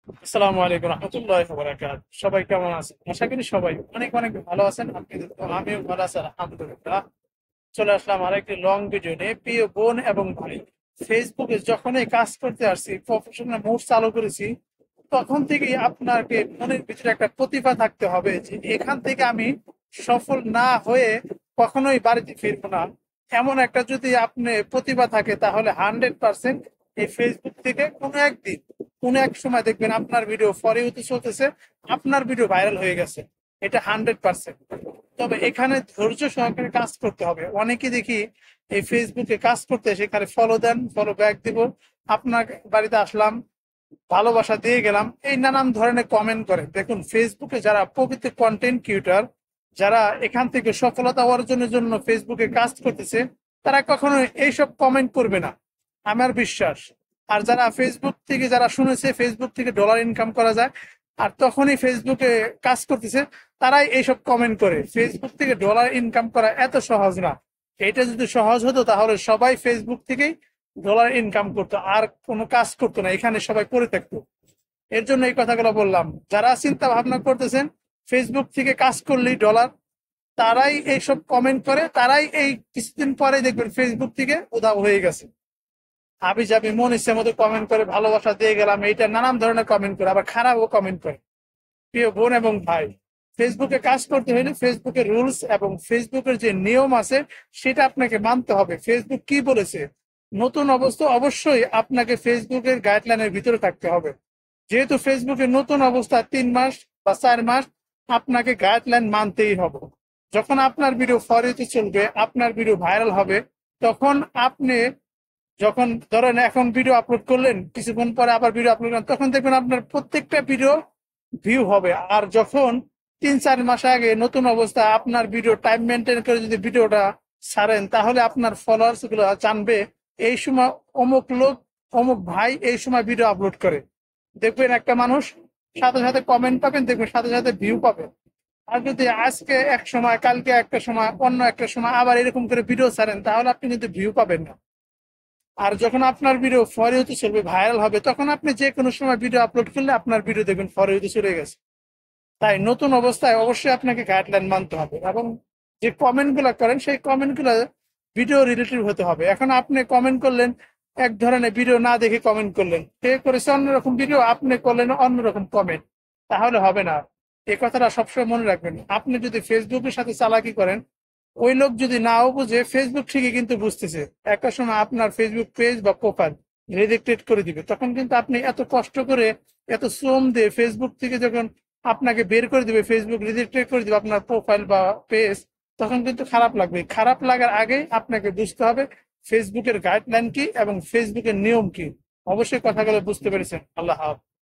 আসসালামু আলাইকুম রহমতুল্লাহি ওয়া বারাকাতুহু। সবাই কেমন আছেন? আশা করি সবাই অনেক অনেক ভালো আছেন। আমিও ভালো আছি আলহামদুলিল্লাহ। চলে আসলাম আরেকটি লং ভিডিও নিয়ে। প্রিয় বোন এবং ভাই, ফেসবুকে যখনই কাজ করতে আসছি, প্রফেশনাল মোড চালু করেছি, তখন থেকেই আপনাকে মনের ভিতরে একটা প্রতিভা থাকতে হবে যে এখান থেকে আমি সফল না হয়ে কখনোই বাড়িতে ফিরবো না। এমন একটা যদি আপনি প্রতিভা থাকে, তাহলে 100% এই ফেসবুক থেকে কোনো একদিন কোনো এক সময় দেখবেন আপনার ভিডিও ফর ইউতে চলতেছে, আপনার ভিডিও ভাইরাল হয়ে গেছে। এটা 100%। তবে এখানে ধৈর্য সহকারে কাজ করতে হবে। অনেকে দেখি এই ফেসবুকে কাজ করতে সেখানে ফলো দেন, ফলো ব্যাক দিব, আপনার বাড়িতে আসলাম, ভালোবাসা দিয়ে গেলাম, এই নানান ধরনের কমেন্ট করে। দেখুন, ফেসবুকে যারা প্রকৃত কন্টেন্ট ক্রিয়েটর, যারা এখান থেকে সফলতা অর্জনের জন্য ফেসবুকে কাজ করতেছে, তারা কখনো এইসব কমেন্ট করবে না, আমার বিশ্বাস। আর যারা ফেসবুক থেকে যারা শুনেছে ফেসবুক থেকে ডলার ইনকাম করা যায়, আর তখনই ফেসবুকে কাজ করতেছে, তারাই এইসব কমেন্ট করে। ফেসবুক থেকে ডলার ইনকাম করা এত সহজ না। এটা যদি সহজ হতো তাহলে সবাই ফেসবুক থেকেই ডলার ইনকাম করতো, আর কোনো কাজ করতো না, এখানে সবাই পড়ে থাকতো। এর জন্য এই কথাগুলো বললাম। যারা চিন্তা ভাবনা করতেছেন ফেসবুক থেকে কাজ করলেই ডলার, তারাই এইসব কমেন্ট করে, তারাই এই কিছুদিন পরে দেখবেন ফেসবুক থেকে উধাও হয়ে গেছে। হাবি জাবি মন ইচ্ছে মতো কমেন্ট করে, ভালোবাসা দিয়ে গেলাম, এইটা নানান ধরনের কমেন্ট করে, আবার খারাপও কমেন্ট করে। প্রিয় বোন এবং ভাই, ফেসবুকে কাজ করতে হলে ফেসবুকের রুলস এবং ফেসবুকের যে নিয়ম আছে সেটা আপনাকে মানতে হবে। ফেসবুক কি বলেছে, নতুন অবস্থা, অবশ্যই আপনাকে ফেসবুকের গাইডলাইনের ভিতরে থাকতে হবে। যেহেতু ফেসবুকের নতুন অবস্থা 3 মাস বা 4 মাস, আপনাকে গাইডলাইন মানতেই হবে। যখন আপনার ভিডিও ফরিতে চলবে, আপনার ভিডিও ভাইরাল হবে, তখন আপনি যখন ধরেন এখন ভিডিও আপলোড করলেন, কিছুক্ষণ পরে আবার ভিডিও আপলোড করলেন, তখন দেখবেন আপনার প্রত্যেকটা ভিডিও ভিউ হবে। আর যখন 3-4 মাস আগে নতুন অবস্থা আপনার ভিডিও টাইম মেনটেন করে যদি ভিডিওটা ছাড়েন, তাহলে আপনার ফলোয়ার্স গুলো জানবে এই সময় অমুক লোক, অমুক ভাই এই সময় ভিডিও আপলোড করে। দেখবেন একটা মানুষ সাথে সাথে কমেন্ট পাবেন, দেখবেন সাথে সাথে ভিউ পাবেন। আর যদি আজকে এক সময়, কালকে একটা সময়, অন্য একটা সময় আবার এরকম করে ভিডিও ছাড়েন, তাহলে আপনি কিন্তু ভিউ পাবেন না। আর যখন আপনার ভিডিও ফর ইউতে চলবে, ভাইরাল হবে, তখন আপনি যে কোনো সময় ভিডিও আপলোড করলে আপনার ভিডিও দেখবেন ফর ইউতে চলে গেছে। তাই নতুন অবস্থায় অবশ্যই আপনাকে গাইডলাইন মানতে হবে, এবং যে কমেন্ট গুলা করেন সেই কমেন্ট গুলা ভিডিও রিলেটিভ হতে হবে। এখন আপনি কমেন্ট করলেন এক ধরনের ভিডিও না দেখে কমেন্ট করলেন, সে করেছে অন্যরকম ভিডিও, আপনি করলেন অন্যরকম কমেন্ট, তাহলে হবে না। এই কথাটা সবসময় মনে রাখবেন। আপনি যদি ফেসবুকের সাথে চালাকি করেন, ওই লোক যদি নাও বুঝে, ফেসবুক ঠিকই কিন্তু বুঝতেছে। একটা সময় আপনার ফেসবুক পেজ বা প্রোফাইল রিজেক্টেড করে দিবে, তখন কিন্তু আপনি এত কষ্ট করে, এত শ্রম দিয়ে ফেসবুক থেকে যখন আপনাকে বের করে দিবে, ফেসবুক রিজেক্টেড করে দিবে আপনার প্রোফাইল বা পেজ, তখন কিন্তু খারাপ লাগবে। খারাপ লাগার আগে আপনাকে বুঝতে হবে ফেসবুকের গাইডলাইন কি এবং ফেসবুকের নিয়ম কি। অবশ্যই কথাগুলো বুঝতে পেরেছেন। আল্লাহ হাফেজ।